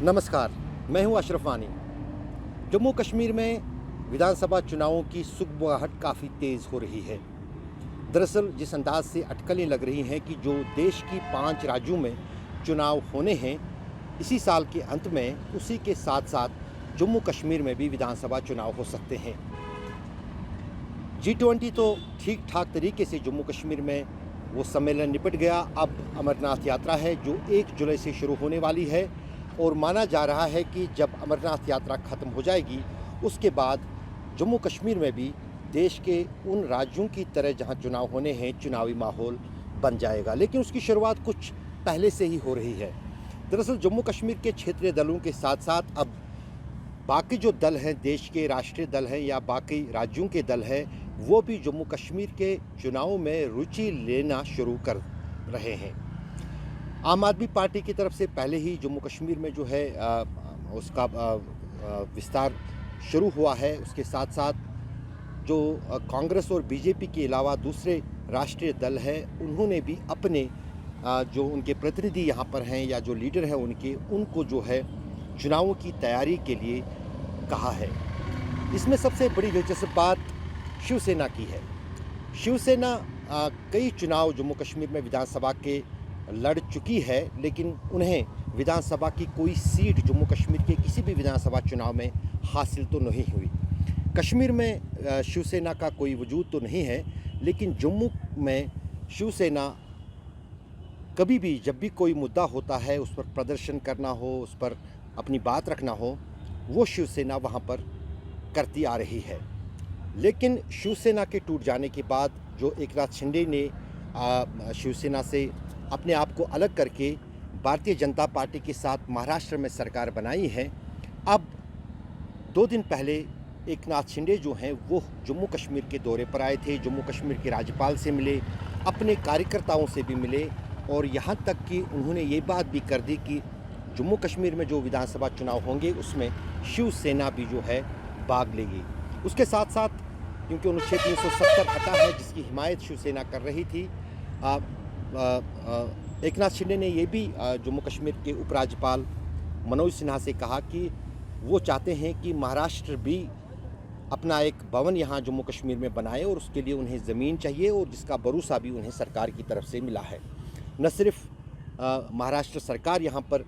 नमस्कार, मैं हूं अशरफ वानी। जम्मू कश्मीर में विधानसभा चुनावों की सुगबुगाहट काफ़ी तेज़ हो रही है। दरअसल जिस अंदाज से अटकलें लग रही हैं कि जो देश की 5 राज्यों में चुनाव होने हैं इसी साल के अंत में, उसी के साथ साथ जम्मू कश्मीर में भी विधानसभा चुनाव हो सकते हैं। G20 तो ठीक ठाक तरीके से जम्मू कश्मीर में वो सम्मेलन निपट गया। अब अमरनाथ यात्रा है जो 1 जुलाई से शुरू होने वाली है और माना जा रहा है कि जब अमरनाथ यात्रा ख़त्म हो जाएगी उसके बाद जम्मू कश्मीर में भी देश के उन राज्यों की तरह जहां चुनाव होने हैं चुनावी माहौल बन जाएगा। लेकिन उसकी शुरुआत कुछ पहले से ही हो रही है। दरअसल जम्मू कश्मीर के क्षेत्रीय दलों के साथ साथ अब बाकी जो दल हैं, देश के राष्ट्रीय दल हैं या बाकी राज्यों के दल हैं, वो भी जम्मू कश्मीर के चुनाव में रुचि लेना शुरू कर रहे हैं। आम आदमी पार्टी की तरफ से पहले ही जम्मू कश्मीर में जो है उसका विस्तार शुरू हुआ है। उसके साथ साथ जो कांग्रेस और बीजेपी के अलावा दूसरे राष्ट्रीय दल हैं, उन्होंने भी अपने जो उनके प्रतिनिधि यहाँ पर हैं या जो लीडर हैं उनको जो है चुनावों की तैयारी के लिए कहा है। इसमें सबसे बड़ी दिलचस्प बात शिवसेना की है। शिवसेना कई चुनाव जम्मू कश्मीर में विधानसभा के लड़ चुकी है, लेकिन उन्हें विधानसभा की कोई सीट जम्मू कश्मीर के किसी भी विधानसभा चुनाव में हासिल तो नहीं हुई। कश्मीर में शिवसेना का कोई वजूद तो नहीं है, लेकिन जम्मू में शिवसेना कभी भी जब भी कोई मुद्दा होता है, उस पर प्रदर्शन करना हो, उस पर अपनी बात रखना हो, वो शिवसेना वहाँ पर करती आ रही है। लेकिन शिवसेना के टूट जाने के बाद जो एकनाथ शिंदे ने शिवसेना से अपने आप को अलग करके भारतीय जनता पार्टी के साथ महाराष्ट्र में सरकार बनाई है, अब 2 दिन पहले एकनाथ शिंदे जो हैं वो जम्मू कश्मीर के दौरे पर आए थे। जम्मू कश्मीर के राज्यपाल से मिले, अपने कार्यकर्ताओं से भी मिले और यहाँ तक कि उन्होंने ये बात भी कर दी कि जम्मू कश्मीर में जो विधानसभा चुनाव होंगे उसमें शिवसेना भी जो है भाग लेगी। उसके साथ साथ क्योंकि अनुच्छेद 370 हटा है जिसकी हिमायत शिवसेना कर रही थी, एकनाथ शिंदे ने ये भी जम्मू कश्मीर के उपराज्यपाल मनोज सिन्हा से कहा कि वो चाहते हैं कि महाराष्ट्र भी अपना एक भवन यहाँ जम्मू कश्मीर में बनाए और उसके लिए उन्हें ज़मीन चाहिए और जिसका भरोसा भी उन्हें सरकार की तरफ से मिला है। न सिर्फ महाराष्ट्र सरकार यहाँ पर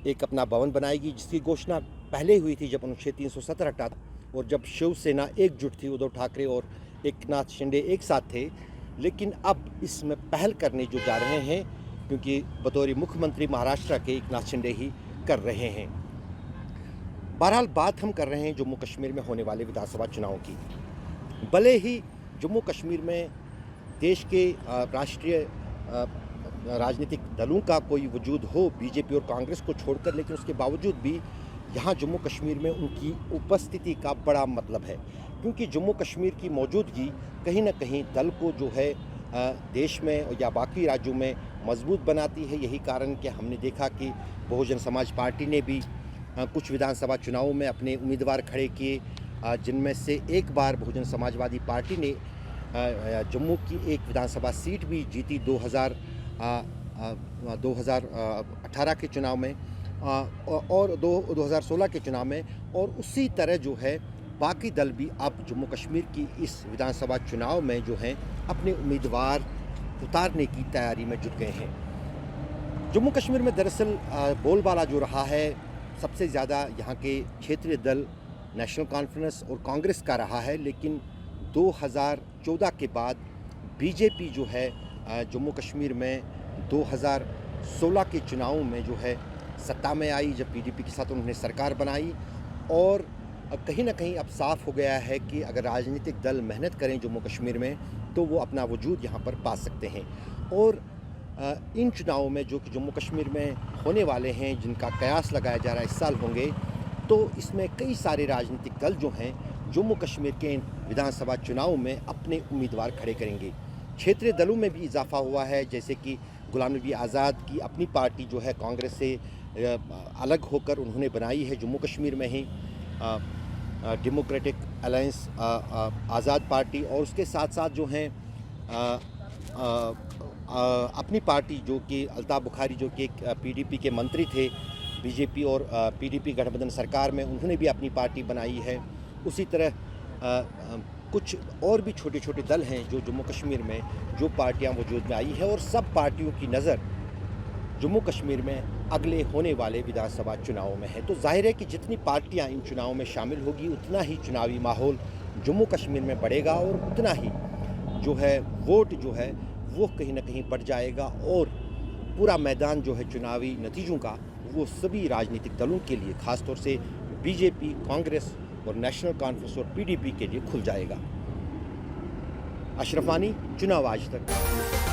एक अपना भवन बनाएगी जिसकी घोषणा पहले हुई थी जब अनुच्छेद 370 हटा और जब शिवसेना एकजुट थी, उद्धव ठाकरे और एकनाथ शिंदे एक साथ थे, लेकिन अब इसमें पहल करने जो जा रहे हैं क्योंकि बतौर मुख्यमंत्री महाराष्ट्र के एकनाथ शिंदे ही कर रहे हैं। बहरहाल बात हम कर रहे हैं जम्मू कश्मीर में होने वाले विधानसभा चुनावों की। भले ही जम्मू कश्मीर में देश के राष्ट्रीय राजनीतिक दलों का कोई वजूद हो बीजेपी और कांग्रेस को छोड़कर, लेकिन उसके बावजूद भी यहाँ जम्मू कश्मीर में उनकी उपस्थिति का बड़ा मतलब है क्योंकि जम्मू कश्मीर की मौजूदगी कहीं ना कहीं दल को जो है देश में या बाकी राज्यों में मजबूत बनाती है। यही कारण कि हमने देखा कि बहुजन समाज पार्टी ने भी कुछ विधानसभा चुनावों में अपने उम्मीदवार खड़े किए, जिनमें से एक बार बहुजन समाजवादी पार्टी ने जम्मू की एक विधानसभा सीट भी जीती 2018 के चुनाव में और 2016 के चुनाव में। और उसी तरह जो है बाकी दल भी अब जम्मू कश्मीर की इस विधानसभा चुनाव में जो हैं अपने उम्मीदवार उतारने की तैयारी में जुट गए हैं। जम्मू कश्मीर में दरअसल बोलबाला जो रहा है सबसे ज़्यादा यहाँ के क्षेत्रीय दल नेशनल कॉन्फ्रेंस और कांग्रेस का रहा है, लेकिन 2014 के बाद बीजेपी जो है जम्मू कश्मीर में 2016 के चुनावों में जो है सत्ता में आई, जब पीडीपी के साथ उन्होंने सरकार बनाई। और कहीं ना कहीं अब साफ हो गया है कि अगर राजनीतिक दल मेहनत करें जम्मू कश्मीर में तो वो अपना वजूद यहाँ पर पा सकते हैं। और इन चुनावों में जो कि जम्मू कश्मीर में होने वाले हैं, जिनका कयास लगाया जा रहा है इस साल होंगे, तो इसमें कई सारे राजनीतिक दल जो हैं जम्मू कश्मीर के विधानसभा चुनाव में अपने उम्मीदवार खड़े करेंगे। क्षेत्रीय दलों में भी इजाफा हुआ है, जैसे कि गुलाम नबी आज़ाद की अपनी पार्टी जो है कांग्रेस से अलग होकर उन्होंने बनाई है जम्मू कश्मीर में ही डेमोक्रेटिक अलायंस आज़ाद पार्टी, और उसके साथ साथ जो हैं अपनी पार्टी जो कि अल्ताफ़ बुखारी जो कि एक पीडीपी के मंत्री थे, बीजेपी और पीडीपी गठबंधन सरकार में उन्होंने भी अपनी पार्टी बनाई है। उसी तरह कुछ और भी छोटे छोटे दल हैं जो जम्मू कश्मीर में जो पार्टियां वजूद में आई है, और सब पार्टियों की नज़र जम्मू कश्मीर में अगले होने वाले विधानसभा चुनाव में है। तो जाहिर है कि जितनी पार्टियां इन चुनाव में शामिल होगी उतना ही चुनावी माहौल जम्मू कश्मीर में बढ़ेगा और उतना ही जो है वोट जो है वो कहीं ना कहीं बढ़ जाएगा, और पूरा मैदान जो है चुनावी नतीजों का वो सभी राजनीतिक दलों के लिए, ख़ासतौर से बीजेपी, कांग्रेस और नेशनल कॉन्फ्रेंस और पीडीपी के लिए खुल जाएगा। अशरफ वानी, चुनाव आज तक।